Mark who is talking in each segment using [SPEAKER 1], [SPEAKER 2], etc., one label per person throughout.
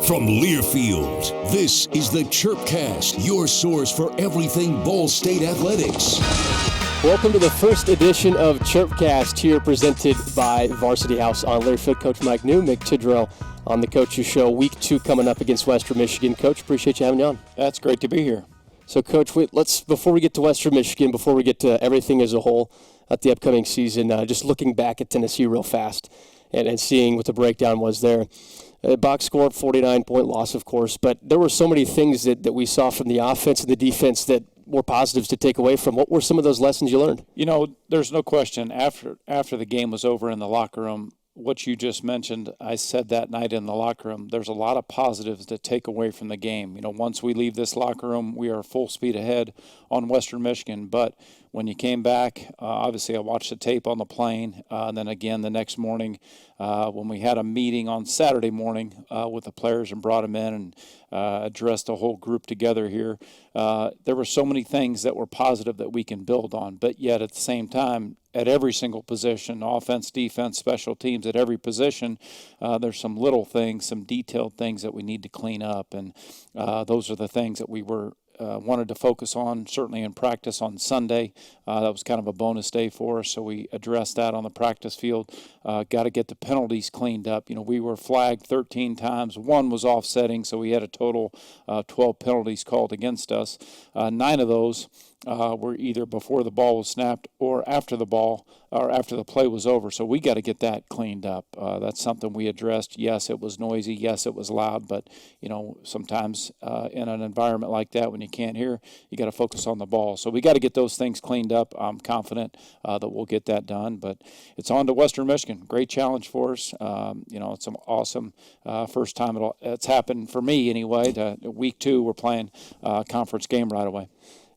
[SPEAKER 1] From Learfield, this is the Chirpcast, your source for everything Ball State athletics.
[SPEAKER 2] Welcome to the first edition of Chirpcast, here presented by Varsity House on Learfield. Coach Mike Neu, Mick Tidrow on the Coaches Show. Week 2 coming up against Western Michigan. Coach, appreciate you having me on.
[SPEAKER 3] That's great to be here.
[SPEAKER 2] So, Coach, let's before we get to Western Michigan, before we get to everything as a whole at the upcoming season, just looking back at Tennessee real fast and seeing what the breakdown was there. Box score, 49-point loss, of course, but there were so many things that we saw from the offense and the defense that were positives to take away from. What were some of those lessons you learned?
[SPEAKER 3] You know, there's no question after the game was over in the locker room, what you just mentioned, I said that night in the locker room, there's a lot of positives to take away from the game. You know, once we leave this locker room, we are full speed ahead on Western Michigan. But when you came back, obviously I watched the tape on the plane, and then again the next morning when we had a meeting on Saturday morning with the players and brought them in and addressed the whole group together here. There were so many things that were positive that we can build on, but yet at the same time, at every single position, offense, defense, special teams, at every position, there's some little things, some detailed things that we need to clean up, and those are the things that we wanted to focus on, certainly in practice on Sunday. That was kind of a bonus day for us, so we addressed that on the practice field. Got to get the penalties cleaned up. You know, we were flagged 13 times. One was offsetting, so we had a total 12 penalties called against us. 9 of those were either before the ball was snapped or after the ball or after the play was over. So we got to get that cleaned up. That's something we addressed. Yes, it was noisy. Yes, it was loud. But, you know, sometimes in an environment like that, when you can't hear, you got to focus on the ball. So we got to get those things cleaned up. I'm confident that we'll get that done. But it's on to Western Michigan. Great challenge for us. You know, it's an awesome first time it's happened for me anyway. Week 2, we're playing a conference game right away.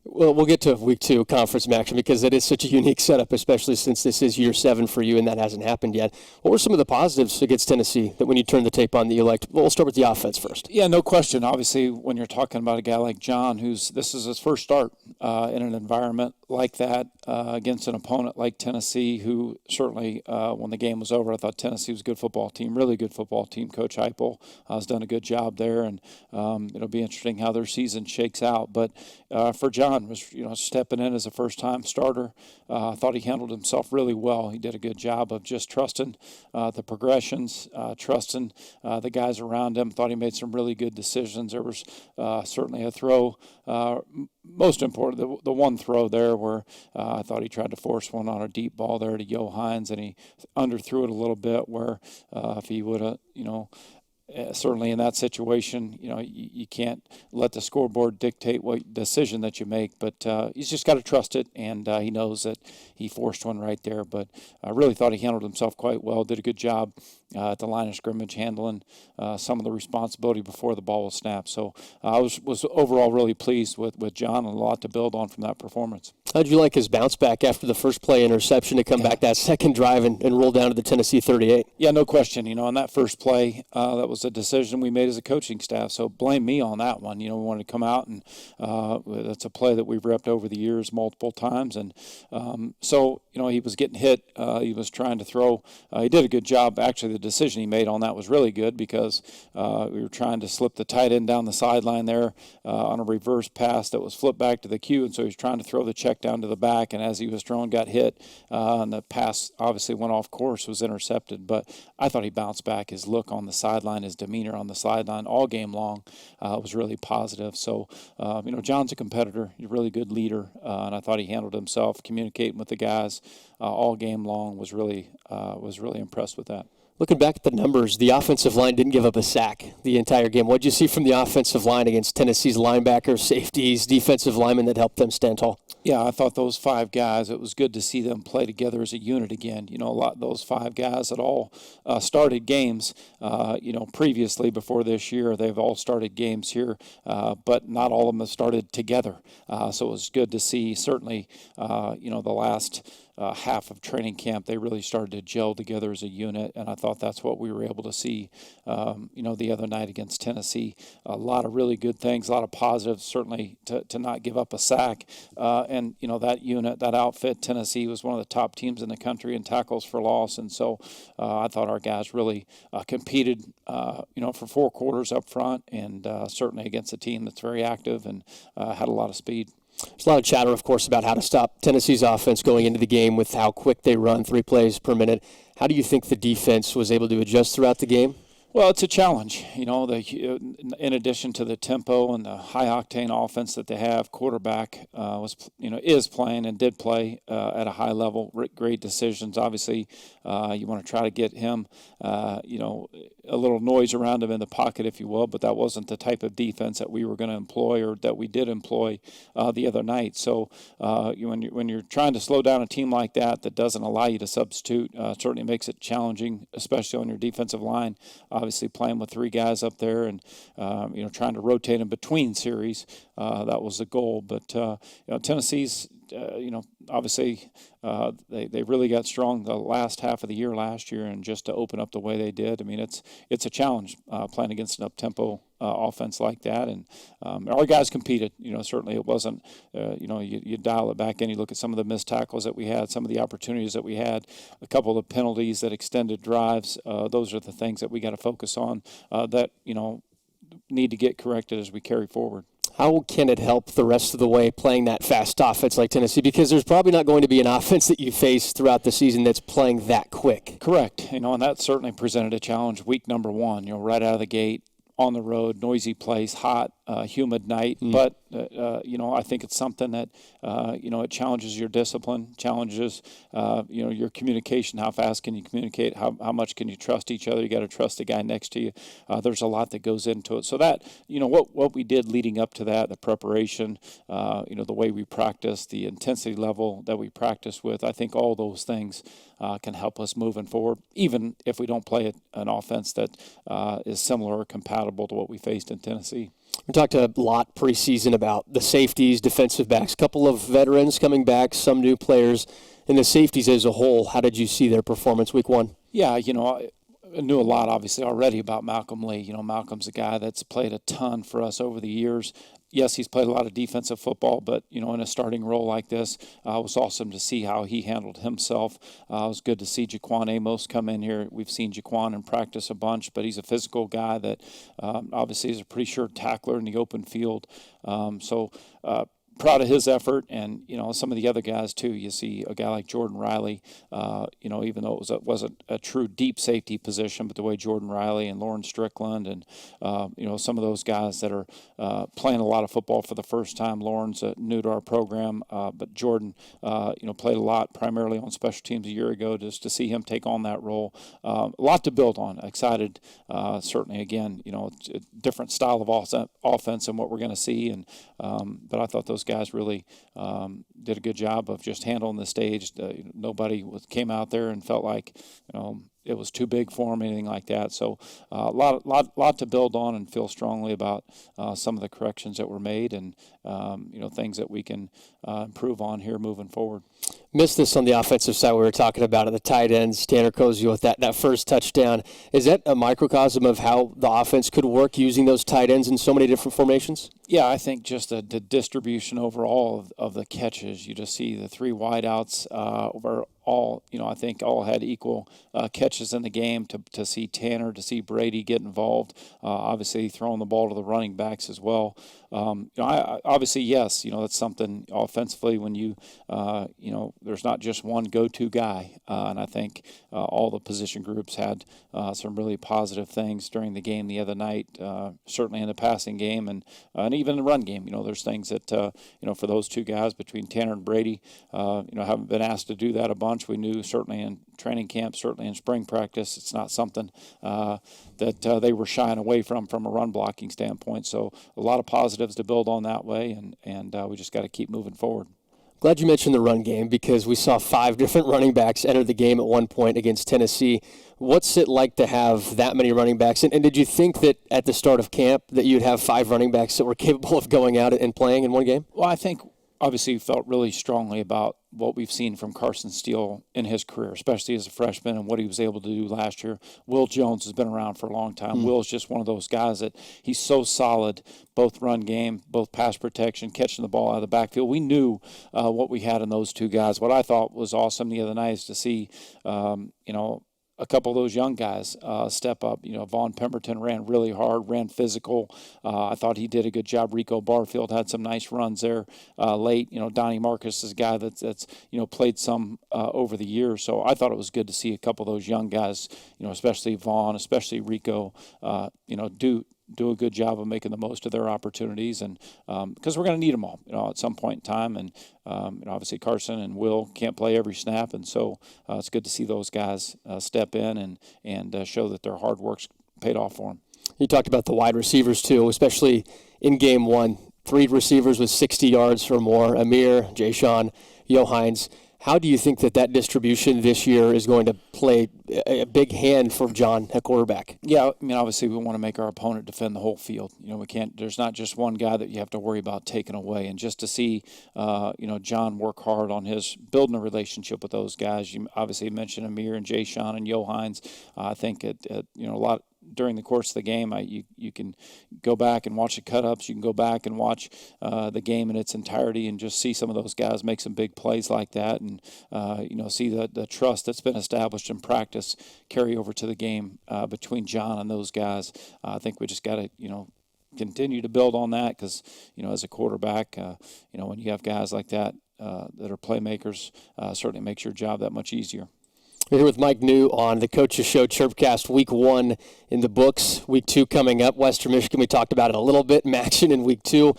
[SPEAKER 2] Well, we'll get to week 2 conference action because that is such a unique setup, especially since this is year 7 for you and that hasn't happened yet. What were some of the positives against Tennessee that when you turn the tape on that you liked? Well, we'll start with the offense first.
[SPEAKER 3] Yeah, no question. Obviously, when you're talking about a guy like John, this is his first start in an environment like that against an opponent like Tennessee, who certainly, when the game was over, I thought Tennessee was a good football team, really good football team. Coach Heupel has done a good job there, and it'll be interesting how their season shakes out. But for John, was stepping in as a first-time starter. I thought he handled himself really well. He did a good job of just trusting the progressions, trusting the guys around him. Thought he made some really good decisions. There was certainly a throw, most important, the one throw there where I thought he tried to force one on a deep ball there to Yo Hines, and he underthrew it a little bit where if he would have, certainly in that situation, you can't let the scoreboard dictate what decision that you make, but he's just got to trust it, and he knows that he forced one right there. But I really thought he handled himself quite well, did a good job at the line of scrimmage handling some of the responsibility before the ball was snapped. So I was overall really pleased with John, and a lot to build on from that performance.
[SPEAKER 2] How'd you like his bounce back after the first play interception to come back that second drive and roll down to the Tennessee 38?
[SPEAKER 3] Yeah, no question. On that first play, that was a decision we made as a coaching staff, so blame me on that one. We wanted to come out, and that's a play that we've repped over the years multiple times. And so, he was getting hit. He was trying to throw. He did a good job. Actually, the decision he made on that was really good because we were trying to slip the tight end down the sideline there on a reverse pass that was flipped back to the Q, and so he was trying to throw the check down to the back, and as he was throwing, got hit, and the pass obviously went off course, was intercepted. But I thought he bounced back. His look on the sideline, his demeanor on the sideline all game long was really positive. So, John's a competitor. He's a really good leader, and I thought he handled himself, communicating with the guys all game long. Was really impressed with that.
[SPEAKER 2] Looking back at the numbers, the offensive line didn't give up a sack the entire game. What did you see from the offensive line against Tennessee's linebackers, safeties, defensive linemen that helped them stand tall?
[SPEAKER 3] Yeah, I thought those 5 guys, it was good to see them play together as a unit again. A lot of those 5 guys that all started games, previously before this year. They've all started games here, but not all of them have started together. So it was good to see, certainly, the last half of training camp, they really started to gel together as a unit, and I thought that's what we were able to see, the other night against Tennessee. A lot of really good things, a lot of positives, certainly to not give up a sack. And that unit, that outfit, Tennessee was one of the top teams in the country in tackles for loss, and so I thought our guys really competed, for 4 quarters up front, and certainly against a team that's very active and had a lot of speed.
[SPEAKER 2] There's a lot of chatter, of course, about how to stop Tennessee's offense going into the game with how quick they run, 3 plays per minute. How do you think the defense was able to adjust throughout the game?
[SPEAKER 3] Well, it's a challenge. In addition to the tempo and the high-octane offense that they have, quarterback is playing and did play at a high level. Great decisions. Obviously, you want to try to get him, a little noise around him in the pocket, if you will, but that wasn't the type of defense that we were going to employ or that we did employ the other night. So when you're trying to slow down a team like that doesn't allow you to substitute, certainly makes it challenging, especially on your defensive line. Obviously playing with 3 guys up there and, trying to rotate them between series, that was the goal. But, Tennessee's, obviously they really got strong the last half of the year last year, and just to open up the way they did, I mean, it's a challenge playing against an up-tempo offense like that. And our guys competed. Certainly it wasn't, you dial it back in, you look at some of the missed tackles that we had, some of the opportunities that we had, a couple of penalties that extended drives. Those are the things that we got to focus on that, need to get corrected as we carry forward.
[SPEAKER 2] How can it help the rest of the way playing that fast offense like Tennessee? Because there's probably not going to be an offense that you face throughout the season that's playing that quick.
[SPEAKER 3] Correct. And that certainly presented a challenge week number 1, right out of the gate, on the road, noisy place, hot, humid night. But, I think it's something that, it challenges your discipline, challenges, your communication. How fast can you communicate? How much can you trust each other? You got to trust the guy next to you. There's a lot that goes into it. So that, what we did leading up to that, the preparation, the way we practice, the intensity level that we practice with, I think all those things can help us moving forward, even if we don't play an offense that is similar or compatible to what we faced in Tennessee.
[SPEAKER 2] We talked a lot preseason about the safeties, defensive backs, a couple of veterans coming back, some new players, and the safeties as a whole. How did you see their performance week 1?
[SPEAKER 3] Yeah, I knew a lot, obviously, already about Malcolm Lee. Malcolm's a guy that's played a ton for us over the years. Yes, he's played a lot of defensive football, but, in a starting role like this, it was awesome to see how he handled himself. It was good to see Jaquan Amos come in here. We've seen Jaquan in practice a bunch, but he's a physical guy that obviously is a pretty sure tackler in the open field. Proud of his effort, and some of the other guys too. You see a guy like Jordan Riley, even though it wasn't a true deep safety position, but the way Jordan Riley and Lauren Strickland and some of those guys that are playing a lot of football for the first time. Lauren's new to our program, but Jordan played a lot primarily on special teams a year ago. Just to see him take on that role, a lot to build on. Excited, certainly again, it's a different style of offense than what we're going to see, and but I thought those guys really did a good job of just handling the stage. Nobody came out there and felt like it was too big for them, anything like that. So a lot to build on, and feel strongly about some of the corrections that were made, and things that we can improve on here moving forward.
[SPEAKER 2] Missed this on the offensive side. We were talking about it, the tight ends, Tanner Kozio with that first touchdown. Is that a microcosm of how the offense could work using those tight ends in so many different formations?
[SPEAKER 3] Yeah, I think just the distribution overall of the catches. You just see the 3 wideouts over all, I think all had equal catches in the game. To see Tanner, to see Brady get involved, obviously throwing the ball to the running backs as well. I obviously, yes, that's something offensively when you there's not just one go-to guy, and I think all the position groups had some really positive things during the game the other night, certainly in the passing game and even the run game. There's things that for those 2 guys between Tanner and Brady, haven't been asked to do that a bunch. We knew certainly in training camp, certainly in spring practice, it's not something that they were shying away from a run blocking standpoint. So a lot of positives to build on that way, and we just got to keep moving forward.
[SPEAKER 2] Glad you mentioned the run game, because we saw 5 different running backs enter the game at one point against Tennessee. What's it like to have that many running backs? And did you think that at the start of camp that you'd have 5 running backs that were capable of going out and playing in one game?
[SPEAKER 3] Well, I think obviously felt really strongly about what we've seen from Carson Steele in his career, especially as a freshman and what he was able to do last year. Will Jones has been around for a long time. Will's just one of those guys that he's so solid, both run game, both pass protection, catching the ball out of the backfield. We knew what we had in those two guys. What I thought was awesome the other night is to see, a couple of those young guys step up. Vaughn Pemberton ran really hard, ran physical. I thought he did a good job. Rico Barfield had some nice runs there late. Donnie Marcus is a guy that's played some over the years. So I thought it was good to see a couple of those young guys, especially Vaughn, especially Rico, do a good job of making the most of their opportunities, and because we're going to need them all, at some point in time. And obviously Carson and Will can't play every snap, and so it's good to see those guys step in and show that their hard work's paid off for them.
[SPEAKER 2] You talked about the wide receivers too, especially in game one. 3 receivers with 60 yards or more: Amir, Jayshon, Hines. How do you think that distribution this year is going to play a big hand for John at quarterback?
[SPEAKER 3] Yeah, obviously we want to make our opponent defend the whole field. We can't. There's not just one guy that you have to worry about taking away. And just to see, John work hard on his building a relationship with those guys. You obviously mentioned Amir and Jayshon and Hines. I think a lot. During the course of the game, you can go back and watch the cut-ups. You can go back and watch the game in its entirety and just see some of those guys make some big plays like that, and see the trust that's been established in practice carry over to the game between John and those guys. I think we just got to continue to build on that, because as a quarterback, when you have guys like that that are playmakers, certainly makes your job that much easier.
[SPEAKER 2] We're here with Mike Neu on the Coaches Show Chirpcast. Week 1 in the books. Week 2 coming up. Western Michigan, we talked about it a little bit. Action in Week 2.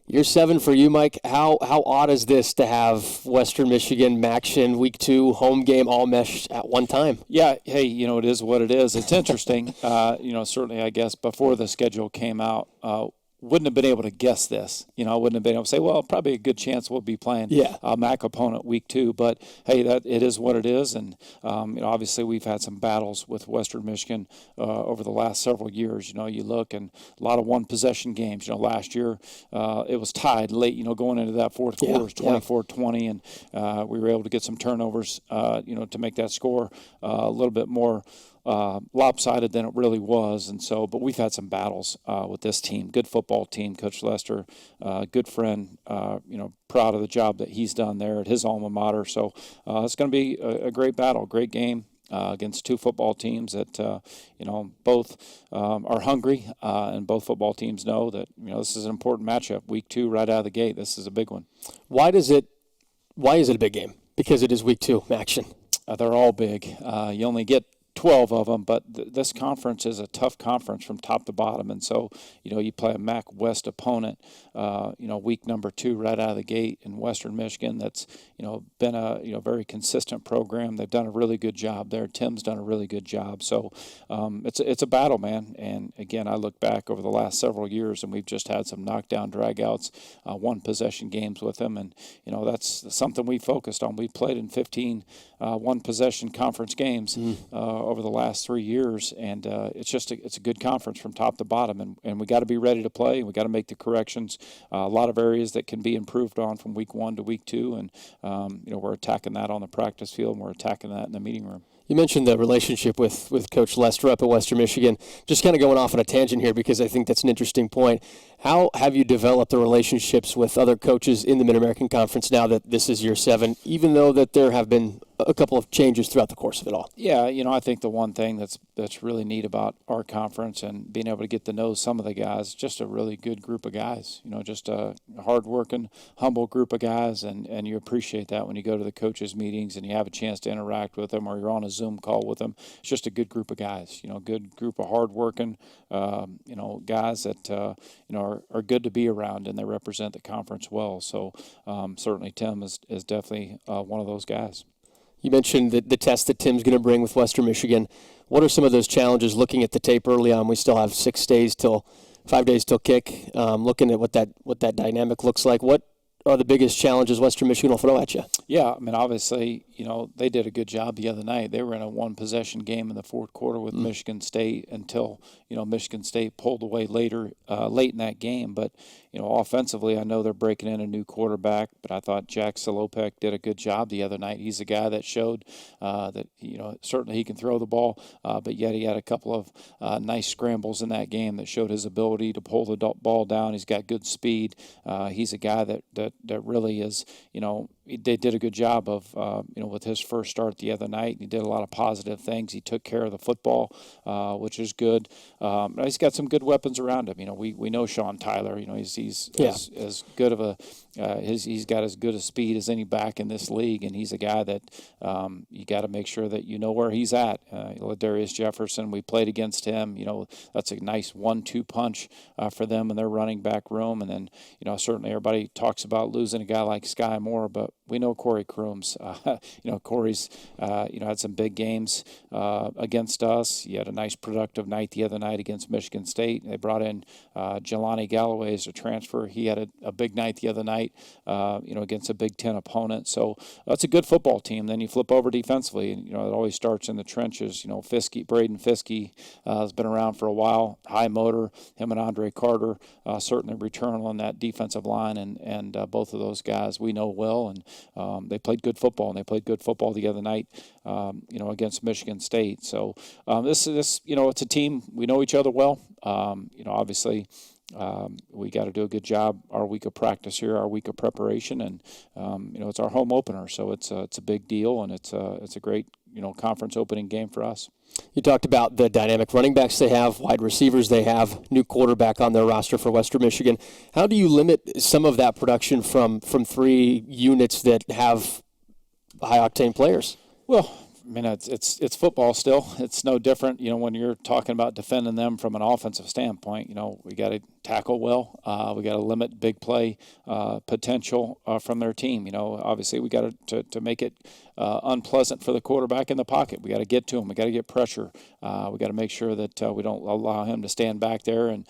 [SPEAKER 2] Year 7 for you, Mike. How odd is this to have Western Michigan, Action, Week 2, home game, all meshed at one time?
[SPEAKER 3] Yeah, hey, it is what it is. It's interesting. Certainly, I guess, before the schedule came out, wouldn't have been able to guess this. I wouldn't have been able to say, well, probably a good chance we'll be playing a MAC opponent Week 2. But, hey, it is what it is. And, obviously we've had some battles with Western Michigan over the last several years. You look, and a lot of one-possession games. Last year it was tied late, going into that fourth quarter. It was 24-20, and we were able to get some turnovers, to make that score a little bit more lopsided than it really was. And so, but we've had some battles with this team. Good football team. Coach Lester, good friend, proud of the job that he's done there at his alma mater. So it's going to be a great battle, great game against 2 football teams that, both are hungry, and both football teams know that, this is an important matchup. Week 2 right out of the gate. This is a big one.
[SPEAKER 2] Why is it a big game? Because it is Week 2 Action.
[SPEAKER 3] They're all big. You only get 12 of them, but this conference is a tough conference from top to bottom, and so you play a MAC West opponent, week number 2 right out of the gate in Western Michigan. That's been a very consistent program. They've done a really good job there. Tim's done a really good job. So it's a battle, man. And again, I look back over the last several years, and we've just had some knockdown dragouts, one possession games with them, and that's something we focused on. We played in 15 one possession conference games over the last 3 years, and it's a good conference from top to bottom, and we got to be ready to play, and we got to make the corrections. A lot of areas that can be improved on from week 1 to week 2, and we're attacking that on the practice field, and we're attacking that in the meeting room.
[SPEAKER 2] You mentioned the relationship with Coach Lester up at Western Michigan. Just kind of going off on a tangent here, because I think that's an interesting point. How have you developed the relationships with other coaches in the Mid-American Conference now that this is year 7, even though that there have been a couple of changes throughout the course of it all?
[SPEAKER 3] Yeah, I think the one thing that's really neat about our conference and being able to get to know some of the guys, just a really good group of guys, just a hard-working, humble group of guys, and you appreciate that when you go to the coaches' meetings and you have a chance to interact with them, or you're on a Zoom call with them. It's just a good group of guys, good group of hard-working, guys that, are good to be around, and they represent the conference well. So certainly Tim is definitely one of those guys.
[SPEAKER 2] You mentioned the test that Tim's going to bring with Western Michigan. What are some of those challenges looking at the tape early on? We still have 5 days till kick. Looking at what that dynamic looks like. What are the biggest challenges Western Michigan will throw at you?
[SPEAKER 3] Yeah, I mean, obviously, they did a good job the other night. They were in a one-possession game in the fourth quarter with Michigan State until, Michigan State pulled away late in that game. But, offensively, I know they're breaking in a new quarterback, but I thought Jack Salopek did a good job the other night. He's a guy that showed that, certainly he can throw the ball, but yet he had a couple of nice scrambles in that game that showed his ability to pull the ball down. He's got good speed. He's a guy that really is, they did a good job of, with his first start the other night. He did a lot of positive things. He took care of the football, which is good. He's got some good weapons around him. We know Sean Tyler. He's as good of a he's got as good a speed as any back in this league, and he's a guy that you got to make sure that you know where he's at. Ladarius Jefferson, we played against him. That's a nice 1-2 punch for them in their running back room. And then certainly everybody talks about losing a guy like Sky Moore, but we know Corey Crooms. Corey's had some big games against us. He had a nice productive night the other night against Michigan State. They brought in Jelani Galloway as a transfer. He had a big night the other night, against a Big Ten opponent. So that's a good football team. Then you flip over defensively, and it always starts in the trenches. Braden Fiskey has been around for a while. High motor. Him and Andre Carter certainly return on that defensive line, and both of those guys we know well, and they played good football, and they played good football the other night, against Michigan State. So this it's a team, we know each other well. Obviously we got to do a good job our week of practice here, our week of preparation, and it's our home opener, so it's a big deal, and it's a great conference opening game for us.
[SPEAKER 2] You talked about the dynamic running backs they have, wide receivers they have, new quarterback on their roster for Western Michigan. How do you limit some of that production from three units that have high-octane players?
[SPEAKER 3] Well, I mean, it's football still. It's no different, when you're talking about defending them from an offensive standpoint. We got to tackle well. We got to limit big play potential from their team. Obviously we got to make it unpleasant for the quarterback in the pocket. We got to get to him. We got to get pressure. We got to make sure that we don't allow him to stand back there and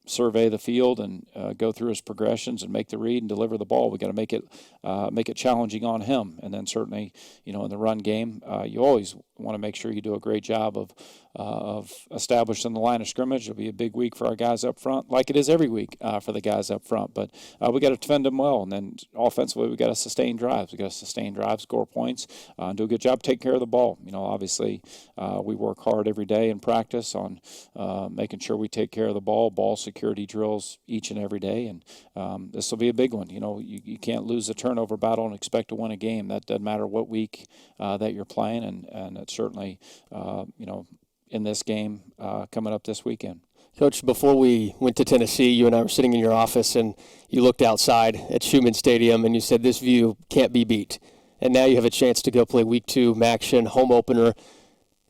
[SPEAKER 3] survey the field and go through his progressions and make the read and deliver the ball. We got to make it challenging on him. And then certainly, in the run game, you always want to make sure you do a great job of establishing the line of scrimmage. It'll be a big week for our guys up front, like it is every week for the guys up front. But we got to defend them well. And then offensively, we got to sustain drives. We got to sustain drives, score points, and do a good job taking care of the ball. Obviously, we work hard every day in practice on making sure we take care of the ball security drills each and every day. And this will be a big one. You can't lose a turnover battle and expect to win a game. That doesn't matter what week that you're playing. And it's certainly, in this game coming up this weekend.
[SPEAKER 2] Coach, before we went to Tennessee, you and I were sitting in your office, and you looked outside at Schumann Stadium, and you said this view can't be beat. And now you have a chance to go play Week 2, Maction, home opener.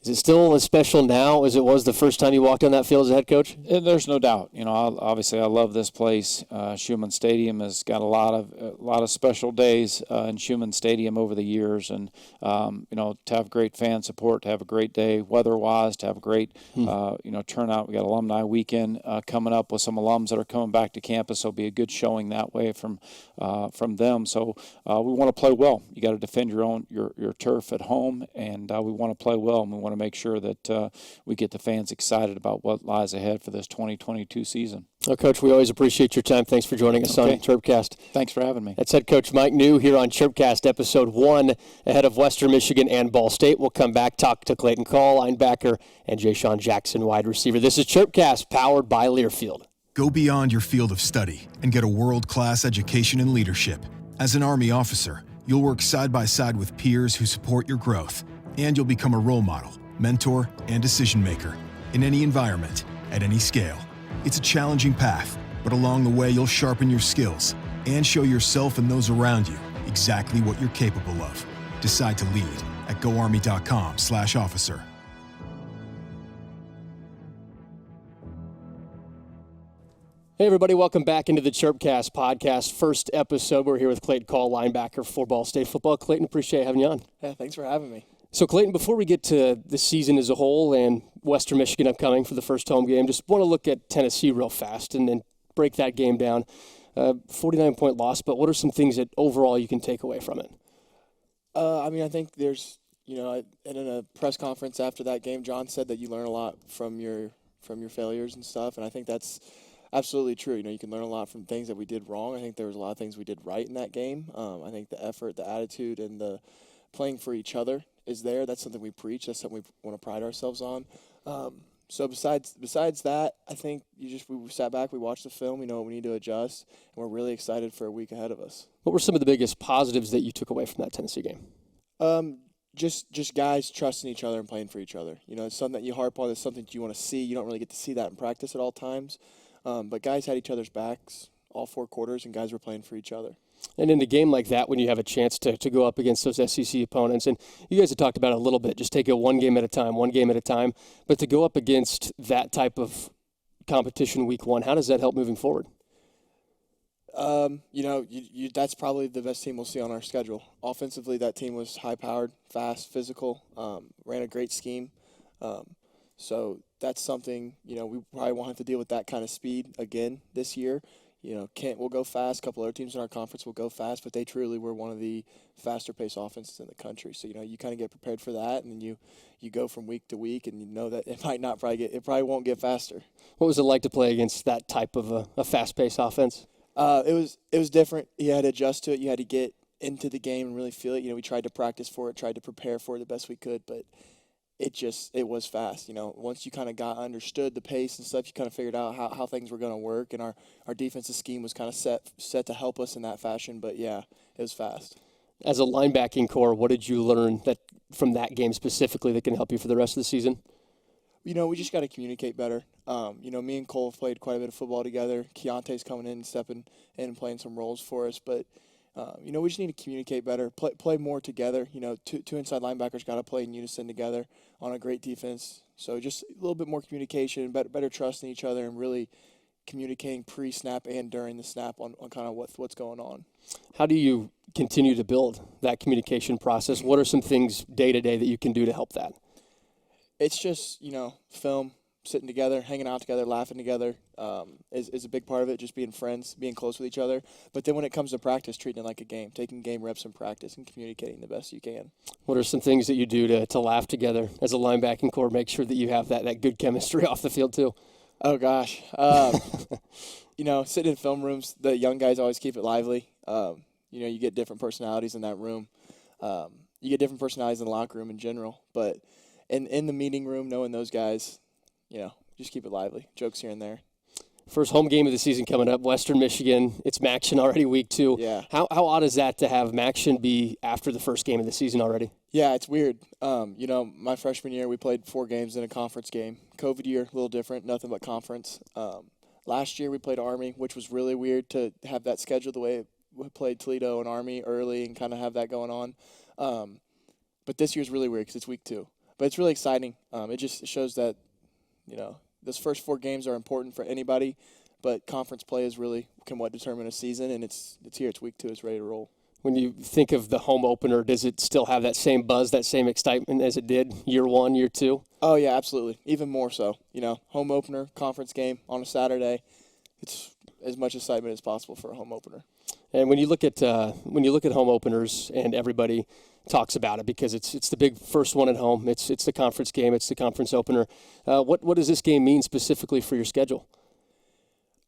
[SPEAKER 2] Is it still as special now as it was the first time you walked on that field as a head coach?
[SPEAKER 3] There's no doubt. Obviously I love this place. Schumann Stadium has got a lot of special days in Schumann Stadium over the years, and to have great fan support, to have a great day weather-wise, to have a great turnout. We got alumni weekend coming up with some alums that are coming back to campus. So it'll be a good showing that way from them. So we want to play well. You got to defend your turf at home, and we want to play well, and we want to make sure that we get the fans excited about what lies ahead for this 2022 season.
[SPEAKER 2] Well, Coach, we always appreciate your time. Thanks for joining us on Chirpcast.
[SPEAKER 3] Thanks for having me.
[SPEAKER 2] That's head coach Mike Neu here on Chirpcast, episode 1, ahead of Western Michigan and Ball State. We'll come back, talk to Clayton Coll, linebacker, and Jayshon Jackson, wide receiver. This is Chirpcast, powered by Learfield.
[SPEAKER 4] Go beyond your field of study and get a world-class education in leadership. As an Army officer, you'll work side by side with peers who support your growth, and you'll become a role model, mentor, and decision maker in any environment, at any scale. It's a challenging path, but along the way you'll sharpen your skills and show yourself and those around you exactly what you're capable of. Decide to lead at goarmy.com/officer.
[SPEAKER 2] Hey everybody, welcome back into the Chirpcast podcast. First episode, we're here with Clayton Coll, linebacker for Ball State football. Clayton, appreciate having you on.
[SPEAKER 5] Yeah, thanks for having me.
[SPEAKER 2] So, Clayton, before we get to the season as a whole and Western Michigan upcoming for the first home game, just want to look at Tennessee real fast and then break that game down. 49-point loss, but what are some things that overall you can take away from it?
[SPEAKER 5] I think there's, in a press conference after that game, John said that you learn a lot from your failures and stuff, and I think that's absolutely true. You can learn a lot from things that we did wrong. I think there was a lot of things we did right in that game. I think the effort, the attitude, and the playing for each other is there. That's something we preach. That's something we want to pride ourselves on. So besides that, I think we sat back, we watched the film, we know what we need to adjust, and we're really excited for a week ahead of us.
[SPEAKER 2] What were some of the biggest positives that you took away from that Tennessee game?
[SPEAKER 5] Just guys trusting each other and playing for each other. It's something that you harp on. It's something that you want to see. You don't really get to see that in practice at all times. But guys had each other's backs all 4 quarters, and guys were playing for each other.
[SPEAKER 2] And in a game like that, when you have a chance to go up against those SEC opponents, and you guys have talked about it a little bit, just take it one game at a time, but to go up against that type of competition week 1, how does that help moving forward?
[SPEAKER 5] That's probably the best team we'll see on our schedule. Offensively, that team was high-powered, fast, physical, ran a great scheme. So that's something, we probably won't have to deal with that kind of speed again this year. Kent will go fast. A couple other teams in our conference will go fast, but they truly were one of the faster-paced offenses in the country. So, you kind of get prepared for that, and then you go from week to week, and you know that it probably won't get faster.
[SPEAKER 2] What was it like to play against that type of a fast-paced offense?
[SPEAKER 5] It was different. You had to adjust to it. You had to get into the game and really feel it. We tried to practice for it, tried to prepare for it the best we could, but it was fast. Once you kind of understood the pace and stuff, you kind of figured out how things were going to work, and our defensive scheme was kind of set to help us in that fashion. But yeah, it was fast.
[SPEAKER 2] As a linebacking core, what did you learn from that game specifically that can help you for the rest of the season?
[SPEAKER 5] We just got to communicate better. Me and Cole have played quite a bit of football together. Keontae's coming in and stepping in and playing some roles for us, but we just need to communicate better, play more together. Two inside linebackers got to play in unison together on a great defense. So just a little bit more communication, better trust in each other, and really communicating pre-snap and during the snap on kind of what's going on.
[SPEAKER 2] How do you continue to build that communication process? What are some things day-to-day that you can do to help that?
[SPEAKER 5] It's just, film, sitting together, hanging out together, laughing together is a big part of it, just being friends, being close with each other. But then when it comes to practice, treating it like a game, taking game reps in practice and communicating the best you can.
[SPEAKER 2] What are some things that you do to laugh together as a linebacking core, make sure that you have that good chemistry off the field too?
[SPEAKER 5] Oh, gosh. Sitting in film rooms, the young guys always keep it lively. You get different personalities in that room. You get different personalities in the locker room in general. But in the meeting room, knowing those guys, just keep it lively. Jokes here and there.
[SPEAKER 2] First home game of the season coming up, Western Michigan. It's Maction already week 2.
[SPEAKER 5] Yeah.
[SPEAKER 2] How odd is that to have Maction be after the first game of the season already?
[SPEAKER 5] Yeah, it's weird. My freshman year, we played 4 games in a conference game. COVID year, a little different, nothing but conference. Last year, we played Army, which was really weird to have that schedule the way we played Toledo and Army early and kind of have that going on. But this year's really weird because it's week 2. But it's really exciting. It just shows that, those first 4 games are important for anybody, but conference play is really what determine a season, and it's here. It's week 2. It's ready to roll.
[SPEAKER 2] When you think of the home opener, does it still have that same buzz, that same excitement as it did year 1, year 2?
[SPEAKER 5] Oh, yeah, absolutely. Even more so. Home opener, conference game on a Saturday. It's as much excitement as possible for a home opener.
[SPEAKER 2] And when you look at home openers, and everybody talks about it because it's the big first one at home. It's the conference game. It's the conference opener. What does this game mean specifically for your schedule?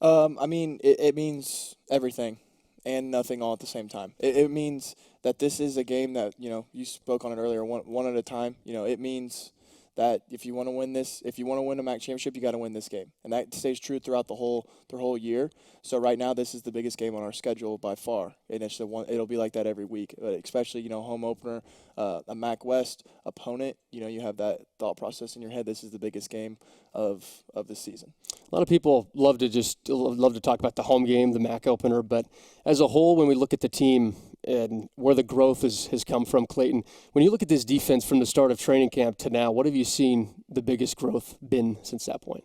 [SPEAKER 5] It means everything and nothing all at the same time. It means that this is a game that, you spoke on it earlier, one at a time. It means that if you want to win this, if you want to win a MAC championship, you got to win this game. And that stays true throughout the whole year. So right now, this is the biggest game on our schedule by far. And it's it'll be like that every week, but especially, home opener, a MAC West opponent, you have that thought process in your head. This is the biggest game of the season.
[SPEAKER 2] A lot of people love to talk about the home game, the MAC opener, but as a whole, when we look at the team and where the growth has come from, Clayton, when you look at this defense from the start of training camp to now, what have you seen the biggest growth been since that point?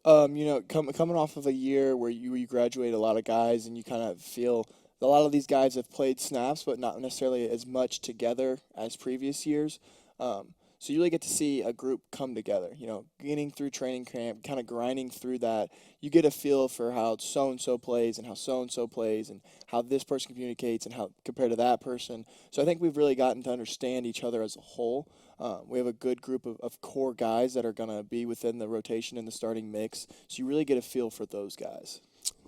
[SPEAKER 5] Coming off of a year where you graduate a lot of guys and you kind of feel a lot of these guys have played snaps, but not necessarily as much together as previous years. So you really get to see a group come together, getting through training camp, kind of grinding through that. You get a feel for how so-and-so plays and how so-and-so plays and how this person communicates and how compared to that person. So I think we've really gotten to understand each other as a whole. We have a good group of core guys that are going to be within the rotation in the starting mix. So you really get a feel for those guys.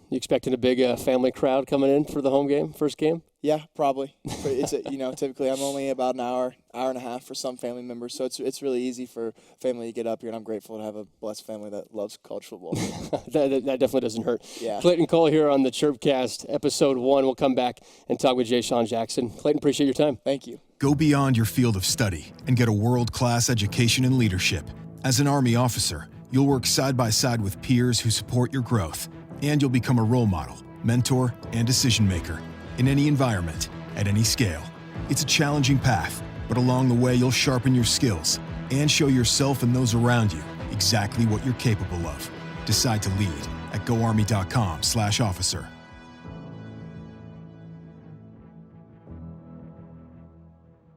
[SPEAKER 2] You expecting a big family crowd coming in for the home game, first game?
[SPEAKER 5] Yeah, probably. But it's typically I'm only about an hour and a half for some family members, so it's really easy for family to get up here, and I'm grateful to have a blessed family that loves college football.
[SPEAKER 2] that definitely doesn't hurt.
[SPEAKER 5] Yeah.
[SPEAKER 2] Clayton Coll here on the Chirpcast, episode 1. We'll come back and talk with Jayshon Jackson. Clayton, appreciate your time.
[SPEAKER 5] Thank you.
[SPEAKER 4] Go beyond your field of study and get a world-class education in leadership. As an Army officer, you'll work side by side with peers who support your growth, and you'll become a role model, mentor, and decision maker in any environment, at any scale. It's a challenging path, but along the way, you'll sharpen your skills and show yourself and those around you exactly what you're capable of. Decide to lead at goarmy.com/officer.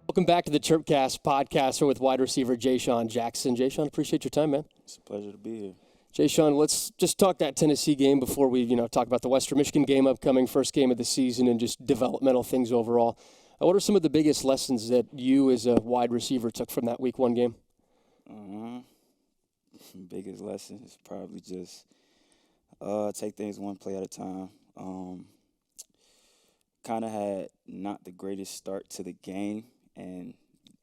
[SPEAKER 2] Welcome back to the Chirpcast podcast. We're with wide receiver Jayshon Jackson. Jayshon, appreciate your time, man.
[SPEAKER 6] It's a pleasure to be here.
[SPEAKER 2] Jayshon, let's just talk that Tennessee game before we, talk about the Western Michigan game upcoming, first game of the season, and just developmental things overall. What are some of the biggest lessons that you as a wide receiver took from that Week 1 game?
[SPEAKER 6] Biggest lesson is probably just take things one play at a time. Kind of had not the greatest start to the game, and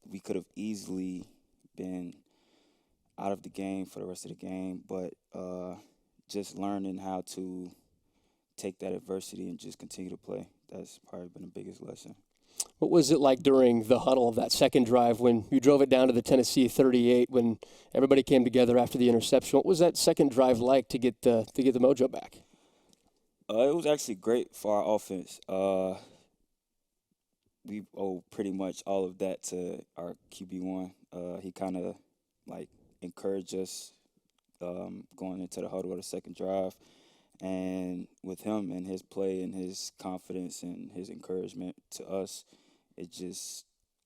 [SPEAKER 6] we could have easily been out of the game for the rest of the game, but just learning how to take that adversity and just continue to play. That's probably been the biggest lesson.
[SPEAKER 2] What was it like during the huddle of that second drive when you drove it down to the Tennessee 38 when everybody came together after the interception? What was that second drive like to get the mojo back?
[SPEAKER 6] It was actually great for our offense. We owe pretty much all of that to our QB1. He kind of encouraged us going into the huddle of the second drive. And with him and his play and his confidence and his encouragement to us, it just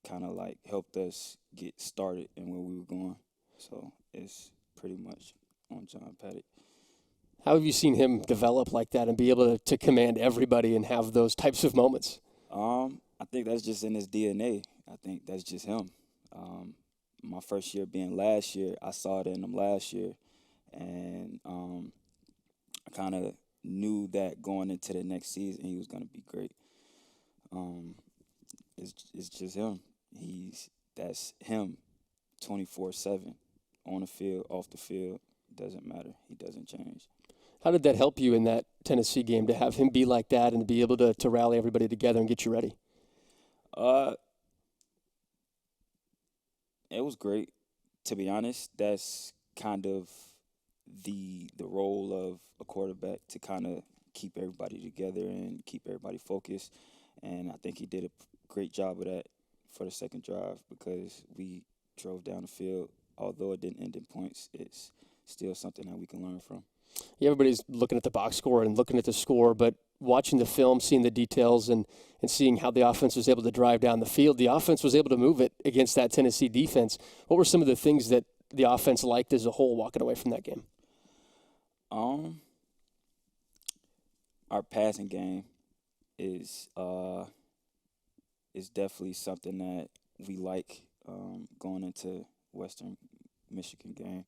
[SPEAKER 6] kind of helped us get started in where we were going. So it's pretty much on John Paddock.
[SPEAKER 2] How have you seen him develop like that and be able to command everybody and have those types of moments?
[SPEAKER 6] I think that's just in his DNA. I think that's just him. My first year being last year, I saw it in him last year. And I kind of knew that going into the next season he was going to be great. It's just him. That's him 24/7 on the field, off the field. Doesn't matter. He doesn't change.
[SPEAKER 2] How did that help you in that Tennessee game to have him be like that and to be able to rally everybody together and get you ready?
[SPEAKER 6] It was great. To be honest, that's kind of the role of a quarterback, to kind of keep everybody together and keep everybody focused. And I think he did a great job of that for the second drive because we drove down the field. Although it didn't end in points, it's still something that we can learn from.
[SPEAKER 2] Yeah, everybody's looking at the box score and looking at the score, but watching the film, seeing the details, and seeing how the offense was able to drive down the field, the offense was able to move it against that Tennessee defense. What were some of the things that the offense liked as a whole walking away from that game?
[SPEAKER 6] Our passing game is definitely something that we like going into Western Michigan game.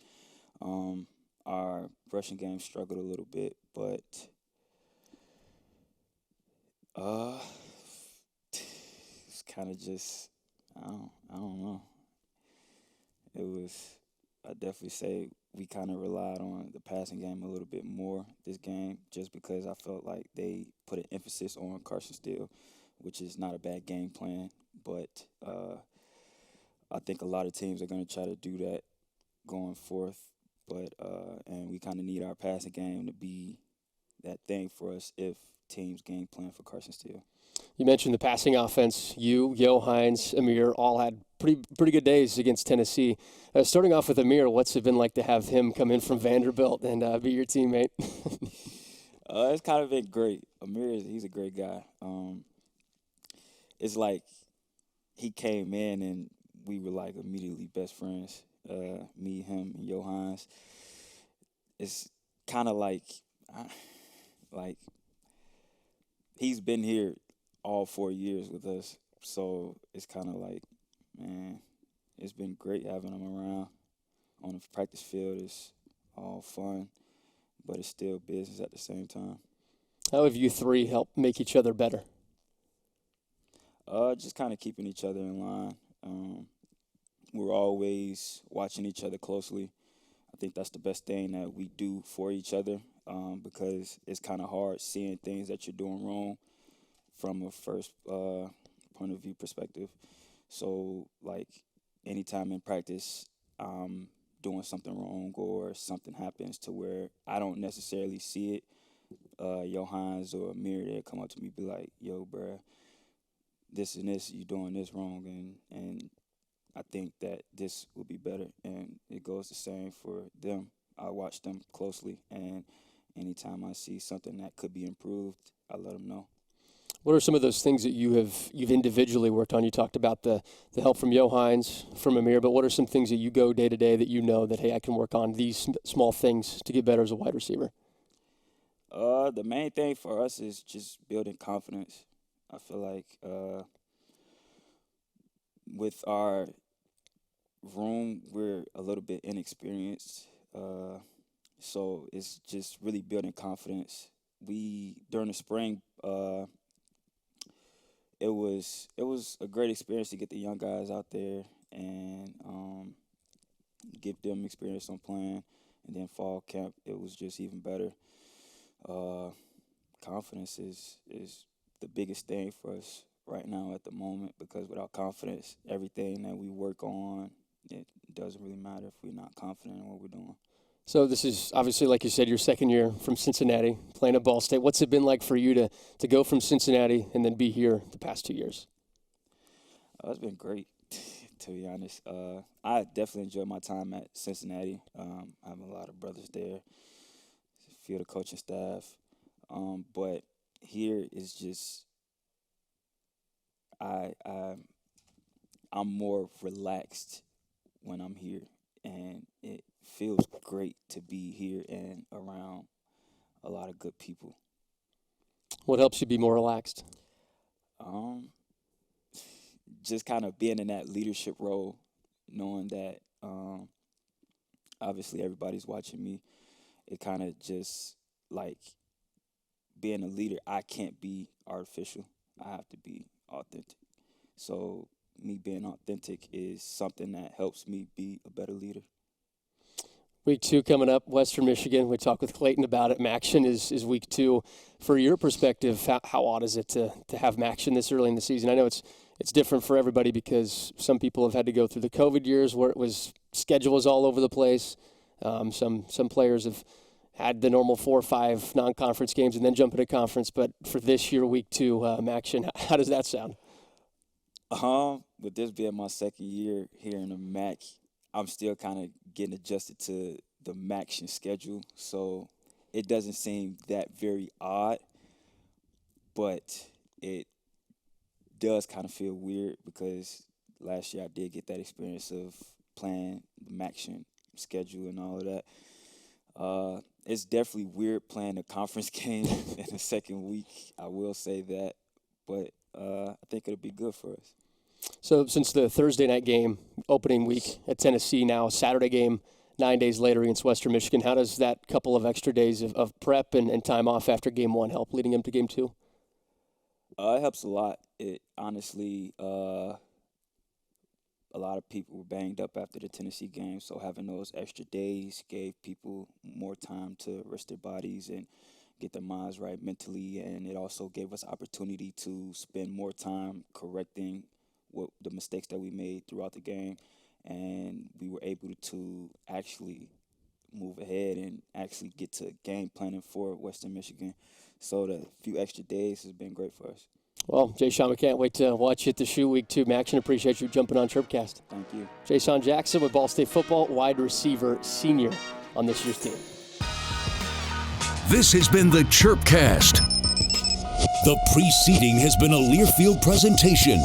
[SPEAKER 6] Our rushing game struggled a little bit, but it's kind of just I don't know. I definitely say we kind of relied on the passing game a little bit more this game, just because I felt like they put an emphasis on Carson Steele, which is not a bad game plan, but I think a lot of teams are going to try to do that going forth. But and we kind of need our passing game to be that thing for us if teams game plan for Carson Steele.
[SPEAKER 2] You mentioned the passing offense. You, Yo, Hines, Amir all had pretty good days against Tennessee. Starting off with Amir, what's it been like to have him come in from Vanderbilt and be your teammate?
[SPEAKER 6] It's kind of been great. Amir, he's a great guy. It's like he came in and we were like immediately best friends. Me, him, and Johannes. It's kind of like he's been here all 4 years with us, so it's kind of like, man, it's been great having him around. On the practice field, it's all fun, but it's still business at the same time.
[SPEAKER 2] How have you three helped make each other better?
[SPEAKER 6] Just kind of keeping each other in line. We're always watching each other closely. I think that's the best thing that we do for each other, because it's kind of hard seeing things that you're doing wrong from a first point of view perspective. So, like, anytime in practice I'm doing something wrong or something happens to where I don't necessarily see it, Johannes or Amir, they'll come up to me and be like, yo, bruh, this and this, you doing this wrong, and I think that this will be better. And it goes the same for them. I watch them closely, and anytime I see something that could be improved, I let them know.
[SPEAKER 2] What are some of those things that you've individually worked on? You talked about the help from Johannes, from Amir, but what are some things that you go day to day that you know that, hey, I can work on these small things to get better as a wide receiver?
[SPEAKER 6] The main thing for us is just building confidence. I feel like with our room, we're a little bit inexperienced, so it's just really building confidence. During the spring, it was a great experience to get the young guys out there and give them experience on playing. And then fall camp, it was just even better. Confidence is the biggest thing for us right now at the moment, because without confidence, everything that we work on, it doesn't really matter if we're not confident in what we're doing.
[SPEAKER 2] So this is obviously, like you said, your second year from Cincinnati, playing at Ball State. What's it been like for you to go from Cincinnati and then be here the past 2 years?
[SPEAKER 6] It's been great, to be honest. I definitely enjoyed my time at Cincinnati. I have a lot of brothers there, a few of the coaching staff. But here is just I'm more relaxed when I'm here, and it feels great to be here and around a lot of good people.
[SPEAKER 2] What helps you be more relaxed?
[SPEAKER 6] Just kind of being in that leadership role, knowing that obviously everybody's watching me. It kind of just like being a leader, I can't be artificial. I have to be authentic. So me being authentic is something that helps me be a better leader.
[SPEAKER 2] Week 2 coming up, Western Michigan. We talked with Clayton about it. Maction is week 2. For your perspective, how odd is it to have Maction this early in the season? I know it's different for everybody because some people have had to go through the COVID years where schedule was all over the place. Some players have had the normal 4 or 5 non-conference games and then jump into conference. But for this year, week 2, Maction, how does that sound?
[SPEAKER 6] With this being my second year here in the MAC, I'm still kind of getting adjusted to the Maction schedule, so it doesn't seem that very odd, but it does kind of feel weird because last year I did get that experience of playing the Maction schedule and all of that. It's definitely weird playing a conference game in the second week, I will say that, but I think it'll be good for us.
[SPEAKER 2] So since the Thursday night game, opening week at Tennessee, now Saturday game 9 days later against Western Michigan, how does that couple of extra days of prep and time off after game 1 help leading into game 2?
[SPEAKER 6] It helps a lot. It honestly, a lot of people were banged up after the Tennessee game, so having those extra days gave people more time to rest their bodies and get their minds right mentally, and it also gave us opportunity to spend more time correcting the mistakes that we made throughout the game, and we were able to actually move ahead and actually get to game planning for Western Michigan. So the few extra days has been great for us.
[SPEAKER 2] Well, Jayshon, we can't wait to watch you at the shoe week 2. Maction, appreciate you jumping on Chirpcast.
[SPEAKER 6] Thank you.
[SPEAKER 2] Jayshon Jackson with Ball State football, wide receiver senior on this year's team.
[SPEAKER 1] This has been the Chirpcast. The preceding has been a Learfield presentation.